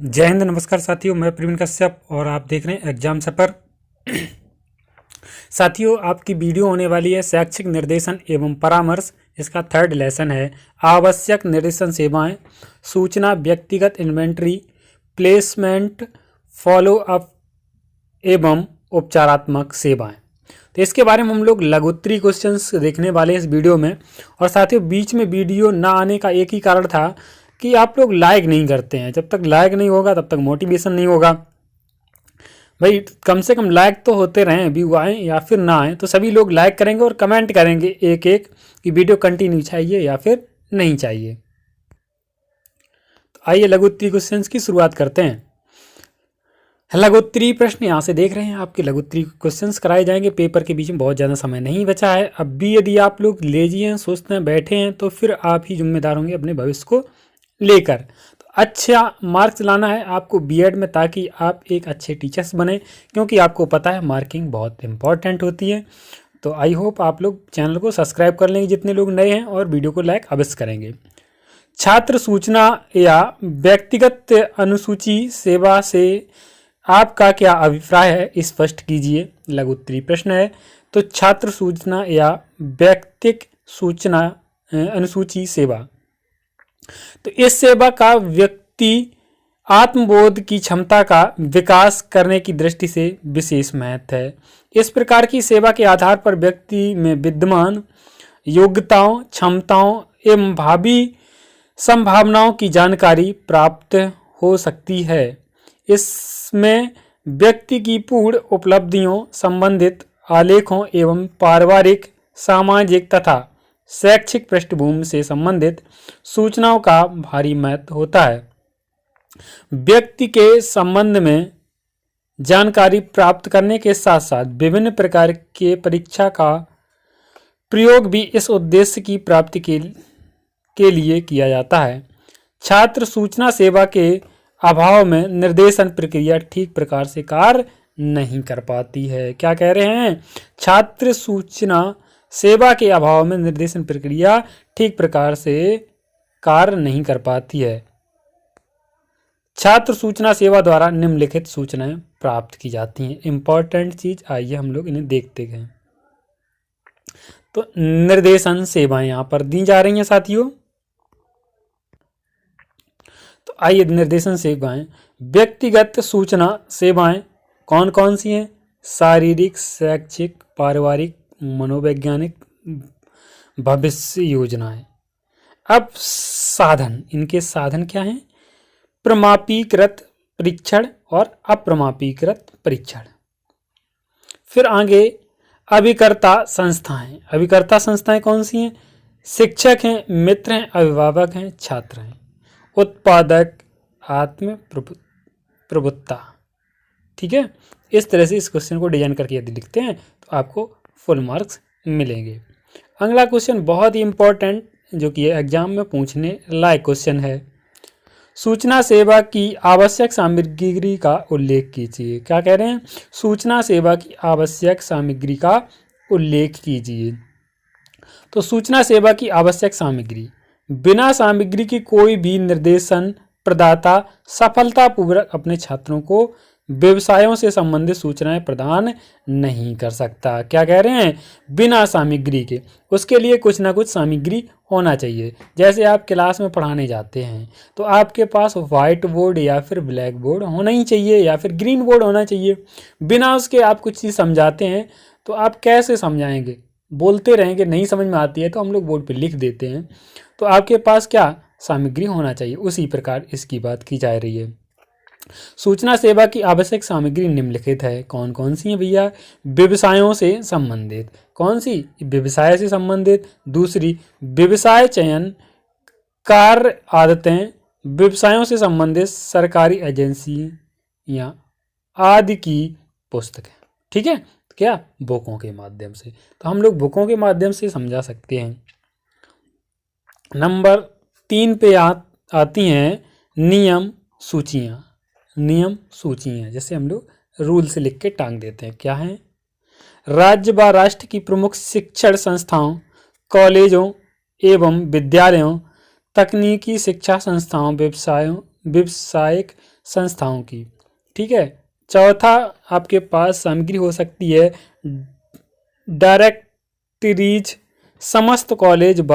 जय हिंद। नमस्कार साथियों, मैं प्रवीण कश्यप और आप देख रहे हैं एग्जाम सफर। साथियों, आपकी वीडियो होने वाली है शैक्षिक निर्देशन एवं परामर्श। इसका थर्ड लेसन है आवश्यक निर्देशन सेवाएं, सूचना, व्यक्तिगत इन्वेंट्री, प्लेसमेंट, फॉलो अप एवं उपचारात्मक सेवाएं। तो इसके बारे में हम लोग लघुत्तरी क्वेश्चंस देखने वाले हैं इस वीडियो में। और साथियों, बीच में वीडियो ना आने का एक ही कारण था कि आप लोग लाइक नहीं करते हैं। जब तक लाइक नहीं होगा तब तक मोटिवेशन नहीं होगा। भाई, कम से कम लाइक तो होते रहें, व्यू आए या फिर ना आए, तो सभी लोग लाइक करेंगे और कमेंट करेंगे एक एक कि वीडियो कंटिन्यू चाहिए या फिर नहीं चाहिए। तो आइए लघुत्तरी क्वेश्चंस की शुरुआत करते हैं। लघुत्तरी प्रश्न यहाँ से देख रहे हैं, आपके लघुत्तरी क्वेश्चंस कराए जाएंगे। पेपर के बीच में बहुत ज़्यादा समय नहीं बचा है। अब भी यदि आप लोग लेजी हैं, सोचते हैं, बैठे हैं, तो फिर आप ही जिम्मेदार होंगे अपने भविष्य को लेकर। तो अच्छा मार्क्स लाना है आपको बीएड में, ताकि आप एक अच्छे टीचर्स बने, क्योंकि आपको पता है मार्किंग बहुत इंपॉर्टेंट होती है। तो आई होप आप लोग चैनल को सब्सक्राइब कर लेंगे जितने लोग नए हैं, और वीडियो को लाइक अवश्य करेंगे। छात्र सूचना या व्यक्तिगत अनुसूची सेवा से आपका क्या अभिप्राय है, स्पष्ट कीजिए। लघुत्तरी प्रश्न है। तो छात्र सूचना या व्यक्तिगत सूचना अनुसूची सेवा, तो इस सेवा का व्यक्ति आत्मबोध की क्षमता का विकास करने की दृष्टि से विशेष महत्व है। इस प्रकार की सेवा के आधार पर व्यक्ति में विद्यमान योग्यताओं, क्षमताओं एवं भावी संभावनाओं की जानकारी प्राप्त हो सकती है। इसमें व्यक्ति की पूर्ण उपलब्धियों, संबंधित आलेखों एवं पारिवारिक, सामाजिक तथा शैक्षिक पृष्ठभूमि से संबंधित सूचनाओं का भारी महत्व होता है। व्यक्ति के संबंध में जानकारी प्राप्त करने के साथ साथ विभिन्न प्रकार के परीक्षा का प्रयोग भी इस उद्देश्य की प्राप्ति के लिए किया जाता है। छात्र सूचना सेवा के अभाव में निर्देशन प्रक्रिया ठीक प्रकार से कार्य नहीं कर पाती है। क्या कह रहे हैं? छात्र सूचना सेवा के अभाव में निर्देशन प्रक्रिया ठीक प्रकार से कार्य नहीं कर पाती है। छात्र सूचना सेवा द्वारा निम्नलिखित सूचनाएं प्राप्त की जाती हैं। इंपॉर्टेंट चीज, आइए हम लोग इन्हें देखते गए। तो निर्देशन सेवाएं यहां पर दी जा रही हैं साथियों। तो आइए निर्देशन सेवाएं, व्यक्तिगत सूचना सेवाएं कौन कौन सी हैं? शारीरिक, शैक्षिक, पारिवारिक, मनोवैज्ञानिक, भविष्य योजनाएं। अब साधन, इनके साधन क्या हैं? प्रमापीकृत परीक्षण और अप्रमापीकृत परीक्षण। फिर आगे अभिकर्ता संस्थाएं। अभिकर्ता संस्थाएं कौन सी हैं? शिक्षक हैं, मित्र हैं, अभिभावक हैं, छात्र हैं। उत्पादक, आत्म प्रभुत्ता। ठीक है, इस तरह से इस क्वेश्चन को डिजाइन करके यदि लिखते हैं तो आपको फुल मार्क्स मिलेंगे। अगला क्वेश्चन बहुत ही इंपॉर्टेंट, जो कि एग्जाम में पूछने लायक क्वेश्चन है। सूचना सेवा की आवश्यक सामग्री का उल्लेख कीजिए। क्या कह रहे हैं? सूचना सेवा की आवश्यक सामग्री का उल्लेख कीजिए। तो सूचना सेवा की आवश्यक सामग्री, बिना सामग्री की कोई भी निर्देशन प्रदाता सफलतापूर्वक अपने छात्रों को व्यवसायों से संबंधित सूचनाएं प्रदान नहीं कर सकता। क्या कह रहे हैं? बिना सामग्री के, उसके लिए कुछ ना कुछ सामग्री होना चाहिए। जैसे आप क्लास में पढ़ाने जाते हैं तो आपके पास व्हाइट बोर्ड या फिर ब्लैक बोर्ड होना ही चाहिए, या फिर ग्रीन बोर्ड होना चाहिए। बिना उसके आप कुछ चीज़ समझाते हैं तो आप कैसे समझाएंगे? बोलते रहेंगे, नहीं समझ में आती है तो हम लोग बोर्ड पे लिख देते हैं। तो आपके पास क्या सामग्री होना चाहिए, उसी प्रकार इसकी बात की जा रही है। सूचना सेवा की आवश्यक सामग्री निम्नलिखित है। कौन कौन सी है भैया? व्यवसायों से संबंधित। कौन सी? व्यवसाय से संबंधित। दूसरी, व्यवसाय चयन, कार्य आदतें, व्यवसायों से संबंधित सरकारी एजेंसियां आदि की पुस्तकें। ठीक है, क्या? बुकों के माध्यम से। तो हम लोग बुकों के माध्यम से समझा सकते हैं। नंबर 3 पे आती हैं नियम सूचियाँ। नियम सूचियाँ जैसे हम लोग रूल से लिख के टांग देते हैं। क्या है? राज्य व राष्ट्र की प्रमुख शिक्षण संस्थाओं, कॉलेजों एवं विद्यालयों, तकनीकी शिक्षा संस्थाओं, व्यवसायों व्यावसायिक संस्थाओं की। ठीक है। चौथा आपके पास सामग्री हो सकती है डायरेक्टरीज समस्त कॉलेज व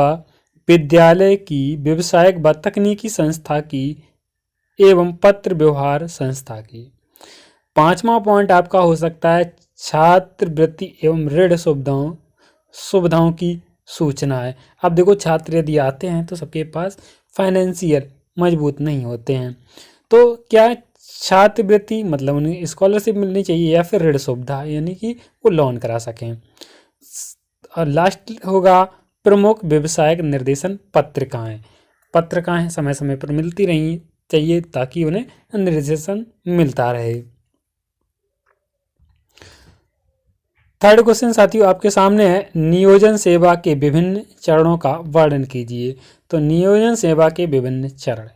विद्यालय की, व्यावसायिक व तकनीकी संस्था की एवं पत्र व्यवहार संस्था की। पांचवा पॉइंट आपका हो सकता है छात्रवृत्ति एवं ऋण सुविधाओं की सूचना है। अब देखो छात्र यदि आते हैं तो सबके पास फाइनेंशियल मजबूत नहीं होते हैं, तो क्या छात्रवृत्ति मतलब उन्हें स्कॉलरशिप मिलनी चाहिए या फिर ऋण सुविधा यानी कि वो लोन करा सकें। और लास्ट होगा प्रमुख व्यवसायिक निर्देशन पत्रिकाएं समय समय पर मिलती रही चाहिए ताकि उन्हें निर्देशन मिलता रहे। थर्ड क्वेश्चन साथियों आपके सामने है, नियोजन सेवा के विभिन्न चरणों का वर्णन कीजिए। तो नियोजन सेवा के विभिन्न चरण,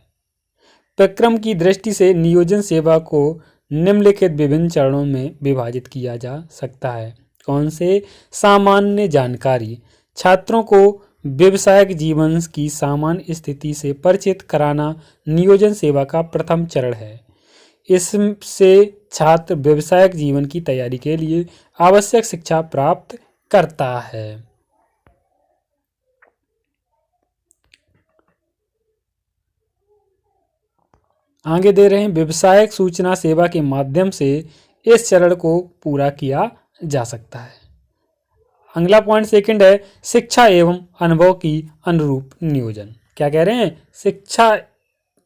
प्रक्रम की दृष्टि से नियोजन सेवा को निम्नलिखित विभिन्न चरणों में विभाजित किया जा सकता है। कौन से? सामान्य जानकारी, छात्रों को व्यवसायिक जीवन की सामान्य स्थिति से परिचित कराना नियोजन सेवा का प्रथम चरण है। इससे छात्र व्यवसायिक जीवन की तैयारी के लिए आवश्यक शिक्षा प्राप्त करता है। आगे दे रहे हैं, व्यवसायिक सूचना सेवा के माध्यम से इस चरण को पूरा किया जा सकता है। अगला पॉइंट सेकंड है, शिक्षा एवं अनुभव की अनुरूप नियोजन। क्या कह रहे हैं? शिक्षा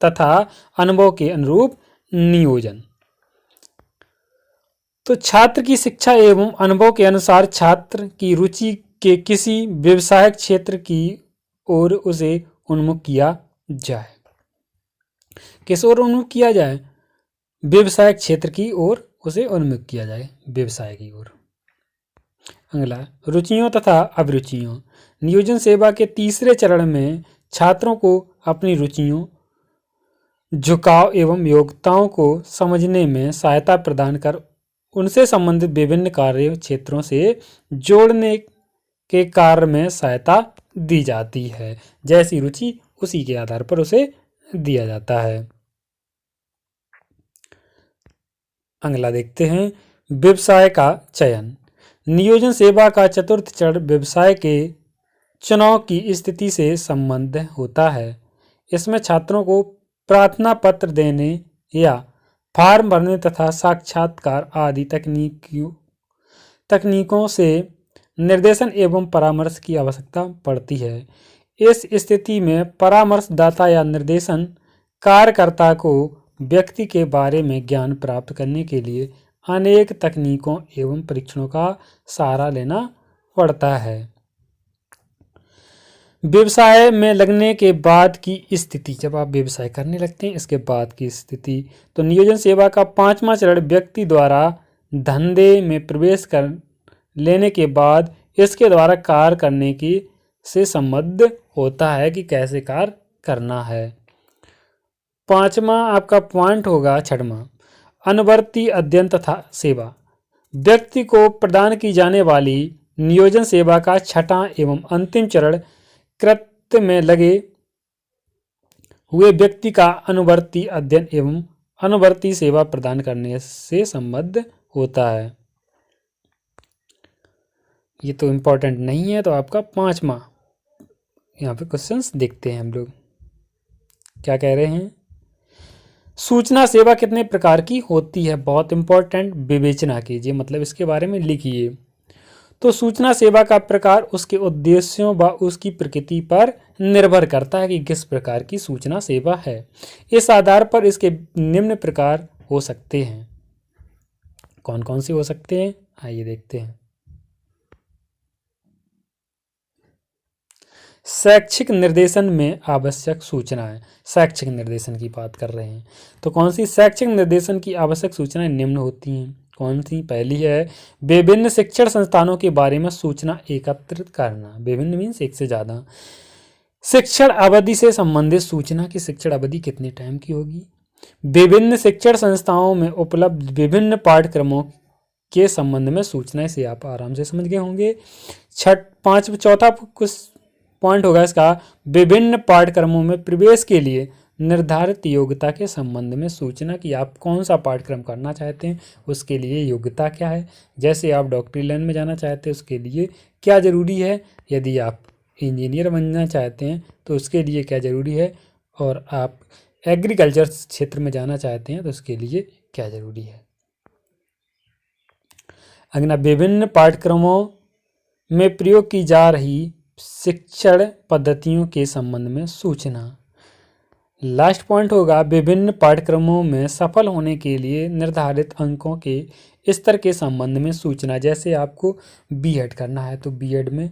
तथा अनुभव के अनुरूप नियोजन। तो छात्र की शिक्षा एवं अनुभव के अनुसार छात्र की रुचि के किसी व्यवसायिक क्षेत्र की ओर उसे उन्मुख किया जाए। किस ओर उन्मुख किया जाए? व्यवसायिक क्षेत्र की ओर उसे उन्मुख किया जाए, व्यवसाय की ओर। अगला, रुचियों तथा अभिरुचियों। नियोजन सेवा के तीसरे चरण में छात्रों को अपनी रुचियों, झुकाव एवं योग्यताओं को समझने में सहायता प्रदान कर उनसे संबंधित विभिन्न कार्य क्षेत्रों से जोड़ने के कार्य में सहायता दी जाती है। जैसी रुचि उसी के आधार पर उसे दिया जाता है। अगला देखते हैं, व्यवसाय का चयन। नियोजन सेवा का चतुर्थ चरण व्यवसाय के चुनाव की स्थिति से संबंध होता है। इसमें छात्रों को प्रार्थना पत्र देने या फॉर्म भरने तथा साक्षात्कार आदि तकनीकों से निर्देशन एवं परामर्श की आवश्यकता पड़ती है। इस स्थिति में परामर्शदाता या निर्देशन कार्यकर्ता को व्यक्ति के बारे में ज्ञान प्राप्त करने के लिए अनेक तकनीकों एवं परीक्षणों का सहारा लेना पड़ता है। व्यवसाय में लगने के बाद की स्थिति, जब आप व्यवसाय करने लगते हैं इसके बाद की स्थिति। तो नियोजन सेवा का पांचवा चरण व्यक्ति द्वारा धंधे में प्रवेश कर लेने के बाद इसके द्वारा कार्य करने की से संबद्ध होता है कि कैसे कार्य करना है। पांचवा आपका पॉइंट होगा छठवां, अनुवर्ती अध्ययन तथा सेवा। व्यक्ति को प्रदान की जाने वाली नियोजन सेवा का छठा एवं अंतिम चरण कृत्य में लगे हुए व्यक्ति का अनुवर्ती अध्ययन एवं अनुवर्ती सेवा प्रदान करने से संबद्ध होता है। ये तो इम्पोर्टेंट नहीं है, तो आपका पांचवा यहाँ पे क्वेश्चंस देखते हैं हम लोग। क्या कह रहे हैं? सूचना सेवा कितने प्रकार की होती है? बहुत इंपॉर्टेंट, विवेचना कीजिए, मतलब इसके बारे में लिखिए। तो सूचना सेवा का प्रकार उसके उद्देश्यों व उसकी प्रकृति पर निर्भर करता है कि किस प्रकार की सूचना सेवा है। इस आधार पर इसके निम्न प्रकार हो सकते हैं। कौन कौन से हो सकते हैं आइए देखते हैं। शैक्षिक निर्देशन में आवश्यक सूचनाएं, शैक्षिक निर्देशन की बात कर रहे हैं तो कौन सी शैक्षिक निर्देशन की आवश्यक सूचनाएं निम्न होती हैं? कौन सी? पहली है विभिन्न शिक्षण संस्थानों के बारे में सूचना एकत्रित करना। विभिन्न मीन्स एक से ज़्यादा। शिक्षण अवधि से संबंधित सूचना की शिक्षण अवधि कितने टाइम की होगी। विभिन्न शिक्षण संस्थाओं में उपलब्ध विभिन्न पाठ्यक्रमों के संबंध में सूचनाएं से आप आराम से समझ गए होंगे। चौथा कुछ पॉइंट होगा इसका, विभिन्न पाठ्यक्रमों में प्रवेश के लिए निर्धारित योग्यता के संबंध में सूचना कि आप कौन सा पाठ्यक्रम करना चाहते हैं, उसके लिए योग्यता क्या है। जैसे आप डॉक्टरी लाइन में जाना चाहते हैं, उसके लिए क्या ज़रूरी है। यदि आप इंजीनियर बनना चाहते हैं तो उसके लिए क्या ज़रूरी है, और आप एग्रीकल्चर क्षेत्र में जाना चाहते हैं तो उसके लिए क्या ज़रूरी है। अगला, विभिन्न पाठ्यक्रमों में प्रयोग की जा रही शिक्षण पद्धतियों के संबंध में सूचना। लास्ट पॉइंट होगा, विभिन्न पाठ्यक्रमों में सफल होने के लिए निर्धारित अंकों के स्तर के संबंध में सूचना। जैसे आपको बीएड करना है तो बीएड में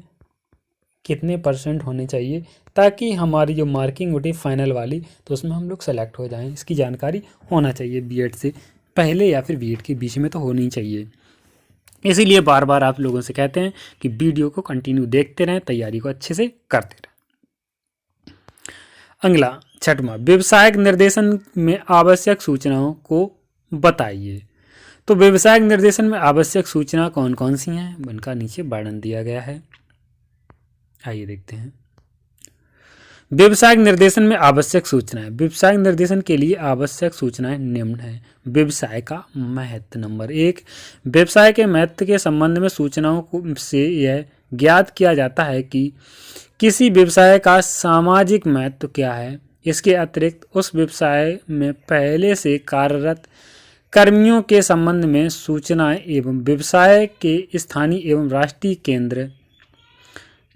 कितने % होने चाहिए, ताकि हमारी जो मार्किंग होती है फाइनल वाली, तो उसमें हम लोग सेलेक्ट हो जाएं। इसकी जानकारी होना चाहिए, बीएड से पहले या फिर बीएड के बीच में तो होनी चाहिए। इसीलिए बार बार आप लोगों से कहते हैं कि वीडियो को कंटिन्यू देखते रहें, तैयारी को अच्छे से करते रहें। अगला 6वां, व्यवसायिक निर्देशन में आवश्यक सूचनाओं को बताइए। तो व्यवसायिक निर्देशन में आवश्यक सूचना कौन कौन सी हैं, उनका नीचे वर्णन दिया गया है। आइए देखते हैं। व्यवसायिक निर्देशन में आवश्यक सूचनाएं। व्यवसायिक निर्देशन के लिए आवश्यक सूचनाएं निम्न है। व्यवसाय का महत्व। नंबर 1, व्यवसाय के महत्व के संबंध में सूचनाओं से यह ज्ञात किया जाता है कि किसी व्यवसाय का सामाजिक महत्व क्या है। इसके अतिरिक्त उस व्यवसाय में पहले से कार्यरत कर्मियों के संबंध में सूचनाएं एवं व्यवसाय के स्थानीय एवं राष्ट्रीय केंद्र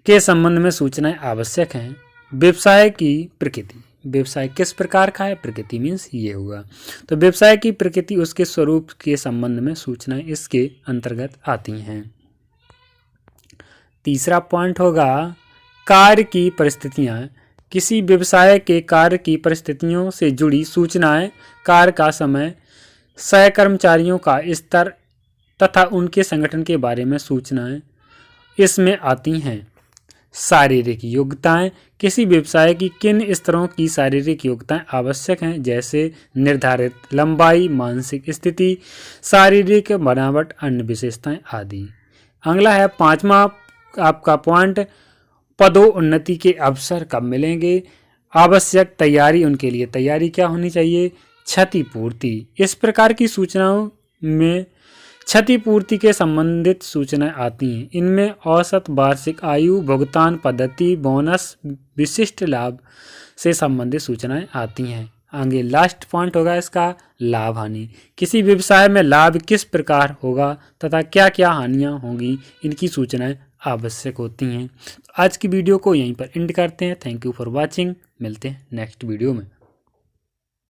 के संबंध में सूचनाएं आवश्यक हैं। व्यवसाय की प्रकृति। व्यवसाय किस प्रकार का है, प्रकृति मीन्स ये हुआ। तो व्यवसाय की प्रकृति, उसके स्वरूप के संबंध में सूचनाएं इसके अंतर्गत आती हैं। तीसरा पॉइंट होगा, कार्य की परिस्थितियां। किसी व्यवसाय के कार्य की परिस्थितियों से जुड़ी सूचनाएं कार्य का समय, सहकर्मचारियों का स्तर तथा उनके संगठन के बारे में सूचनाएं इसमें आती हैं। शारीरिक योग्यताएं। किसी व्यवसाय की किन स्तरों की शारीरिक योग्यताएं आवश्यक हैं, जैसे निर्धारित लंबाई, मानसिक स्थिति, शारीरिक बनावट, अन्य विशेषताएं आदि। अगला है 5वां आपका पॉइंट, पदोन्नति के अवसर कब मिलेंगे। आवश्यक तैयारी, उनके लिए तैयारी क्या होनी चाहिए। क्षतिपूर्ति। इस प्रकार की सूचनाओं में क्षतिपूर्ति के संबंधित सूचनाएं आती हैं। इनमें औसत वार्षिक आयु, भुगतान पद्धति, बोनस, विशिष्ट लाभ से संबंधित सूचनाएं आती हैं। आगे लास्ट पॉइंट होगा इसका, लाभ हानि। किसी व्यवसाय में लाभ किस प्रकार होगा तथा क्या क्या हानियां होंगी, इनकी सूचनाएं आवश्यक होती हैं। आज की वीडियो को यहीं पर एंड करते हैं। Thank you for watching. मिलते हैं नेक्स्ट वीडियो में।